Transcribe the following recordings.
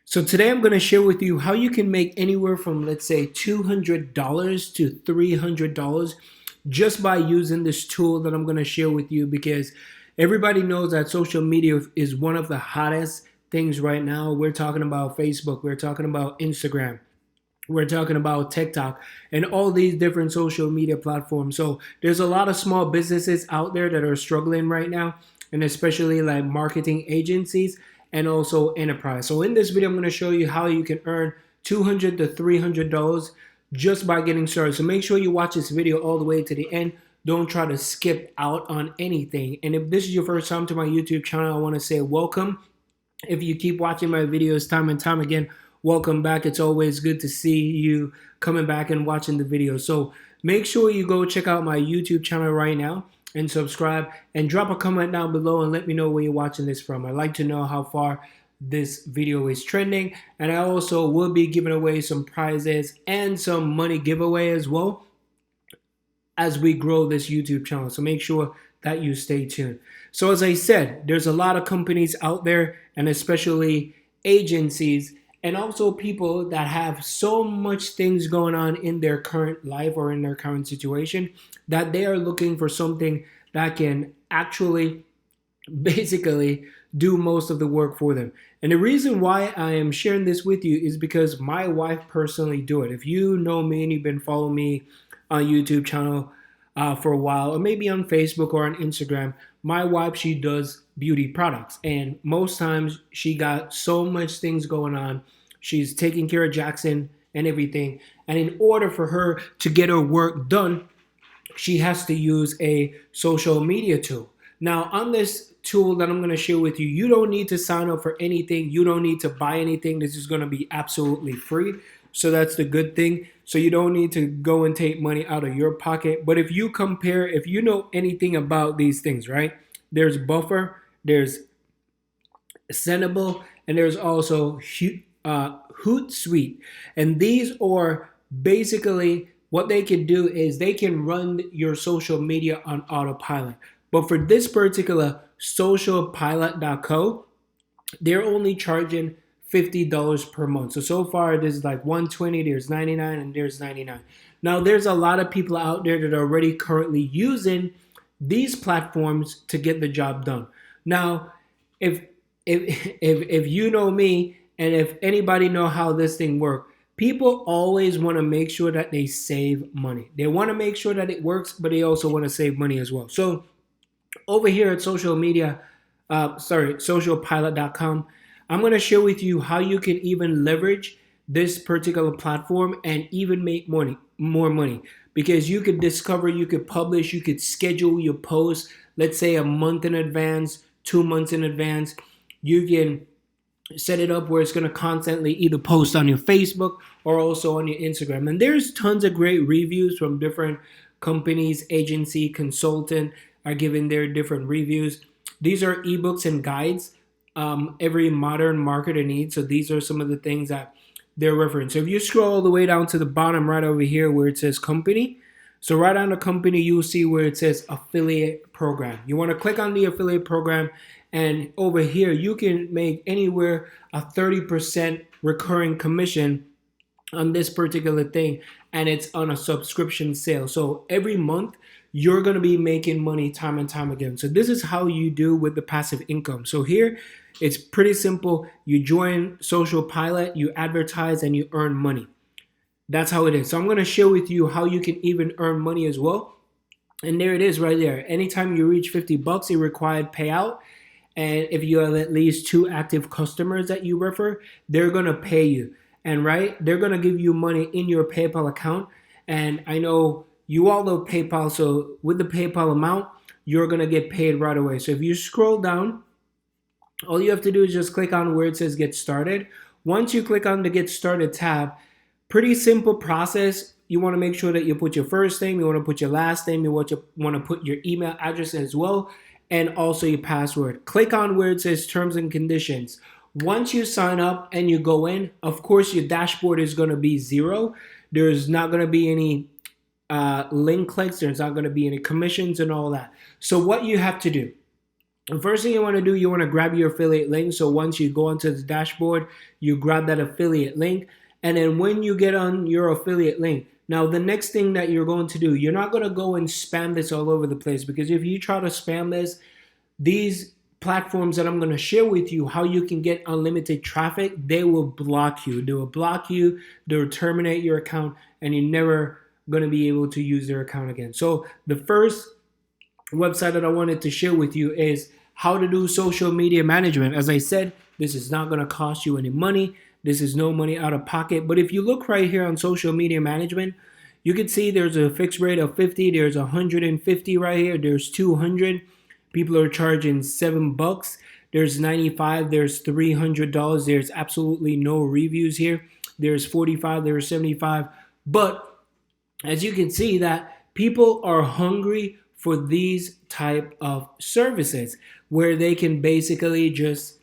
So today I'm going to share with you how you can make anywhere from, let's say, $200 to $300 just by using this tool that I'm going to share with you, because everybody knows that social media is one of the hottest things right now. We're talking about Facebook, we're talking about Instagram, we're talking about TikTok, and all these different social media platforms. So there's a lot of small businesses out there that are struggling right now, and especially like marketing agencies and also enterprise. So in this video, I'm going to show you how you can earn $200 to $300 just by getting started. So make sure you watch this video all the way to the end. Don't try to skip out on anything. And if this is your first time to my YouTube channel, I want to say welcome. If you keep watching my videos time and time again, welcome back. It's always good to see you coming back and watching the video. So make sure you go check out my YouTube channel right now and subscribe, and drop a comment down below and let me know where you're watching this from. I'd like to know how far this video is trending, and I also will be giving away some prizes and some money giveaway as well as we grow this YouTube channel. So make sure that you stay tuned. So as I said, there's a lot of companies out there, and especially agencies and also people that have so much things going on in their current life or in their current situation that they are looking for something that can actually basically do most of the work for them. And the reason why I am sharing this with you is because my wife personally do it. If you know me and you've been following me on YouTube channel for a while, or maybe on Facebook or on Instagram, my wife, she does beauty products, and most times she got so much things going on. She's taking care of Jackson and everything, and in order for her to get her work done, she has to use a social media tool. Now, on this tool that I'm going to share with you, you don't need to sign up for anything. You don't need to buy anything. This is going to be absolutely free. So that's the good thing. So you don't need to go and take money out of your pocket. But if you compare, if you know anything about these things, right? There's Buffer, there's Sendable, and there's also Hootsuite. And these are basically what they can do is they can run your social media on autopilot. But for this particular socialpilot.co, they're only charging $50 per month. So far there's like 120, there's 99, and there's 99. Now there's a lot of people out there that are already currently using these platforms to get the job done. Now, if you know me, and if anybody know how this thing works, people always want to make sure that they save money. They want to make sure that it works, but they also want to save money as well. So over here at socialpilot.com, I'm going to share with you how you can even leverage this particular platform and even make more money. Because you could discover, you could publish, you could schedule your posts, let's say a month in advance, 2 months in advance. You can set it up where it's going to constantly either post on your Facebook or also on your Instagram. And there's tons of great reviews from different companies, agency, consultant are giving their different reviews. These are ebooks and guides every modern marketer needs. So these are some of the things that they're referring. So if you scroll all the way down to the bottom right over here where it says company, so right on the company, you'll see where it says affiliate program. You want to click on the affiliate program, and over here you can make anywhere a 30% recurring commission on this particular thing, and it's on a subscription sale. So every month you're going to be making money time and time again. So this is how you do with the passive income. So here it's pretty simple. You join Social Pilot, you advertise, and you earn money. That's how it is. So I'm going to share with you how you can even earn money as well. And there it is right there. Anytime you reach 50 bucks, a required payout. And if you have at least 2 active customers that you refer, they're going to pay you. And right, they're going to give you money in your PayPal account. And I know you all know PayPal. So with the PayPal amount, you're going to get paid right away. So if you scroll down, all you have to do is just click on where it says get started. Once you click on the get started tab, pretty simple process. You want to make sure that you put your first name, you want to put your last name, you want to put your email address as well, and also your password. Click on where it says terms and conditions. Once you sign up and you go in, of course your dashboard is going to be 0. There's not going to be any link clicks. There's not going to be any commissions and all that. So what you have to do The first thing you want to do, you want to grab your affiliate link. So once you go onto the dashboard, you grab that affiliate link. And then when you get on your affiliate link, now the next thing that you're going to do, you're not going to go and spam this all over the place, because if you try to spam this, these platforms that I'm going to share with you how you can get unlimited traffic, they will block you. They will block you, they'll terminate your account, and you're never going to be able to use their account again. So the first website that I wanted to share with you is how to do social media management. As I said, this is not going to cost you any money. This is no money out of pocket. But if you look right here on social media management, you can see there's a fixed rate of 50, there's 150 right here, there's 200. People are charging $7. There's 95, there's $300. There's absolutely no reviews here. There's 45, there's 75. But as you can see, that people are hungry for these type of services where they can basically just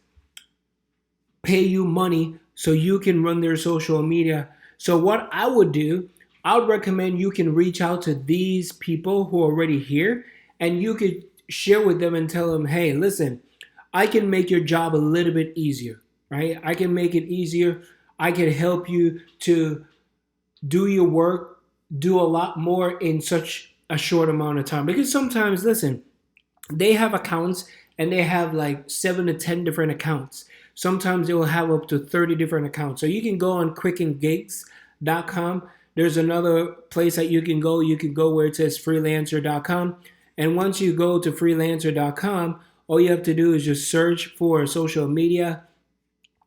pay you money so you can run their social media. So what I would do, I would recommend you can reach out to these people who are already here, and you could share with them and tell them, hey, listen, I can make your job a little bit easier, right? I can make it easier. I can help you to do your work, do a lot more in such a short amount of time. Because sometimes, listen, they have accounts and they have like 7 to 10 different accounts. Sometimes they will have up to 30 different accounts. So you can go on quickandgigs.com. There's another place that you can go. You can go where it says freelancer.com. And once you go to freelancer.com, all you have to do is just search for social media.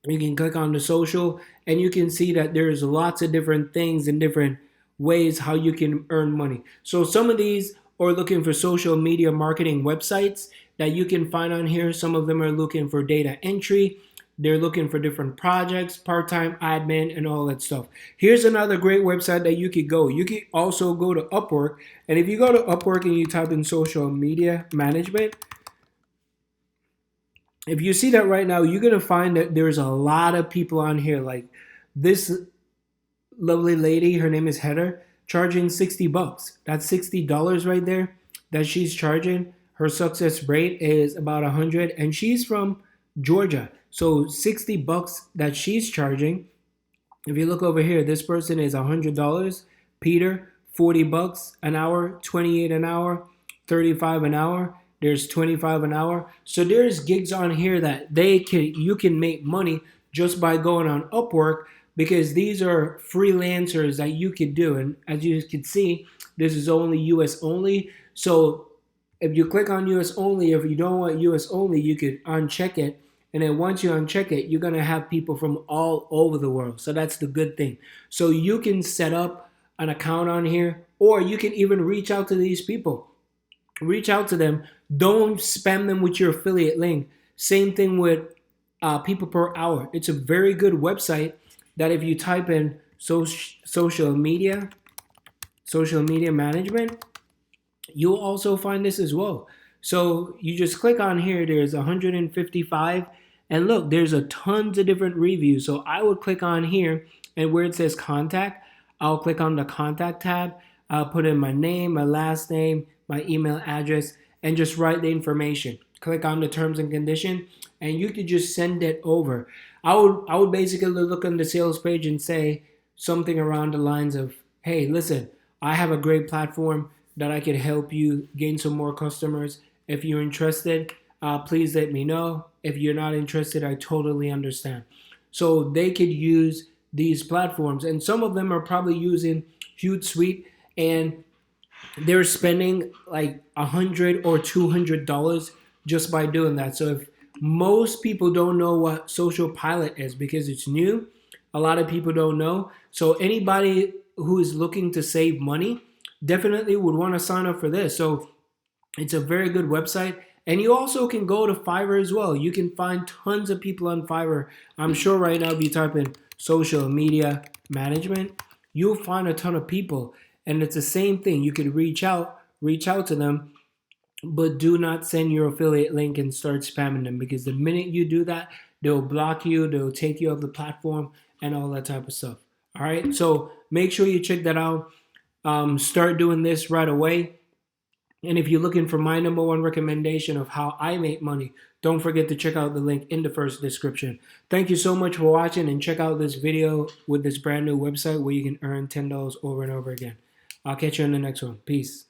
You can click on the social, and you can see that there's lots of different things and different ways how you can earn money. So some of these are looking for social media marketing websites that you can find on here. Some of them are looking for data entry. They're looking for different projects, part-time admin, and all that stuff. Here's another great website that you could go. You could also go to Upwork. And if you go to Upwork and you type in social media management, if you see that right now, you're going to find that there's a lot of people on here. Like this lovely lady, her name is Heather, charging $60. That's $60 right there that she's charging. Her success rate is about 100, and she's from Georgia. So $60 that she's charging. If you look over here, this person is $100. Peter, $40 an hour, 28 an hour, 35 an hour. There's 25 an hour. So there's gigs on here that you can make money just by going on Upwork, because these are freelancers that you could do. And as you can see, this is only US only. So if you click on US only, if you don't want US only, you could uncheck it. And then once you uncheck it, you're going to have people from all over the world. So that's the good thing. So you can set up an account on here, or you can even reach out to these people. Reach out to them. Don't spam them with your affiliate link. Same thing with people per hour. It's a very good website that if you type in social media management, you'll also find this as well. So you just click on here. There's 155, and look, there's a tons of different reviews. So I would click on here, and where it says contact, I'll click on the contact tab. I'll put in my name, my last name, my email address, and just write the information. Click on the terms and condition, and you could just send it over. I would basically look on the sales page and say something around the lines of, hey, listen, I have a great platform that I could help you gain some more customers. If you're interested, please let me know. If you're not interested, I totally understand. So they could use these platforms, and some of them are probably using Hootsuite, and they're spending like $100 or $200 just by doing that. So if most people don't know what Social Pilot is because it's new, a lot of people don't know. So anybody who is looking to save money definitely would want to sign up for this. So it's a very good website. And you also can go to Fiverr as well. You can find tons of people on Fiverr. I'm sure right now if you type in social media management, you'll find a ton of people. And it's the same thing. You could reach out to them, but do not send your affiliate link and start spamming them, because the minute you do that, they'll block you, they'll take you off the platform, and all that type of stuff. All right, so make sure you check that out. Start doing this right away. And if you're looking for my number one recommendation of how I make money, don't forget to check out the link in the first description. Thank you so much for watching, and check out this video with this brand new website where you can earn $10 over and over again. I'll catch you in the next one. Peace.